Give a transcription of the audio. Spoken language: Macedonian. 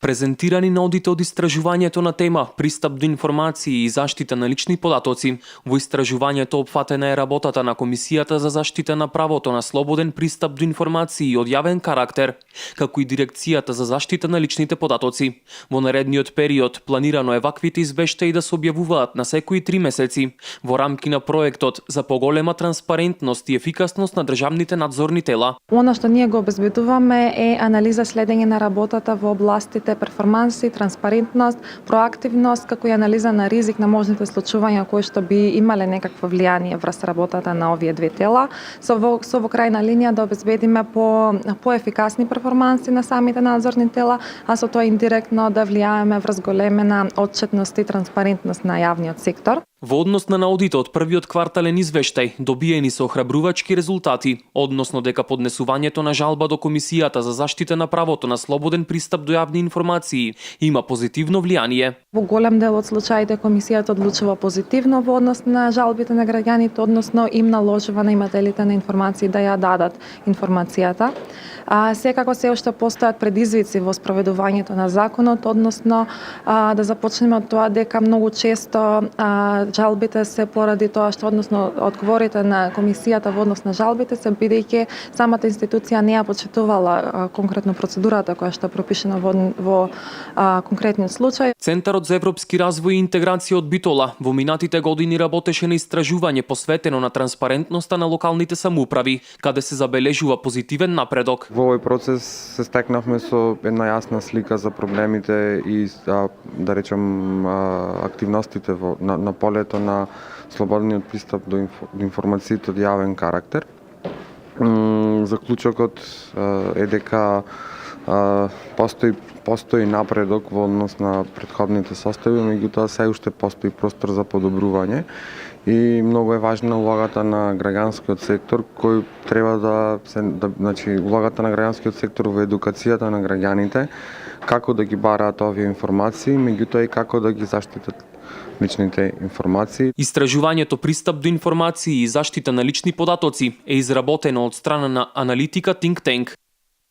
Презентирани на одите од истражувањето на тема пристап до информации и заштита на лични податоци. Во истражувањето опфатена е работата на Комисијата за заштита на правото на слободен пристап до информации од јавен карактер, како и Дирекцијата за заштита на личните податоци. Во наредниот период планирано е ваквите извештаи да се објавуваат на секои 3 месеци во рамки на проектот за поголема транспарентност и ефикасност на државните надзорни тела. Оно што ние го обезбедуваме е анализа следење на работата во областите перформанси, транспарентност, проактивност, како и анализа на ризик на можните случувања кои што би имале некакво влијание врз работата на овие две тела, со во крајна линија да обезбедиме поефикасни перформанси на самите надзорни тела, а со тоа индиректно да влијаеме врз големена отчетност и транспарентност на јавниот сектор. Во однос на аудитот од првиот квартален извештај, добиени се охрабрувачки резултати, односно дека поднесувањето на жалба до Комисијата за заштита на правото на слободен пристап до јавни информации има позитивно влијание. Во голем дел од случаите Комисијата одлучува позитивно во однос на жалбите на граѓаните, односно им наложува на имателите на информации да ја дадат информацијата. Секако се уште постојат предизвици во спроведувањето на законот, односно да започнеме од тоа дека многу често жалбите се поради тоа што односно одговорите на Комисијата во однос на жалбите се бидејќи самата институција не ја почитувала конкретно процедурата која што е пропишена во конкретниот случај. Центарот за европски развој и интеграција од Битола во минатите години работеше на истражување посветено на транспарентноста на локалните самоуправи, каде се забележува позитивен напредок. Во овој процес се стекнавме со една јасна слика за проблемите и да речем активностите на полето на слободниот пристап до информациите од јавен карактер. Заклучокот е дека постои напредок во однос на претходните состојби, меѓутоа се уште постои простор за подобрување и многу е важна улогата на граѓанскиот сектор кој треба улогата на граѓанскиот сектор во едукацијата на граѓаните, како да ги бараат овие информации, меѓутоа и како да ги заштитат личните информации. Истражувањето пристап до информации и заштита на лични податоци е изработено од страна на Аналитика Think Tank.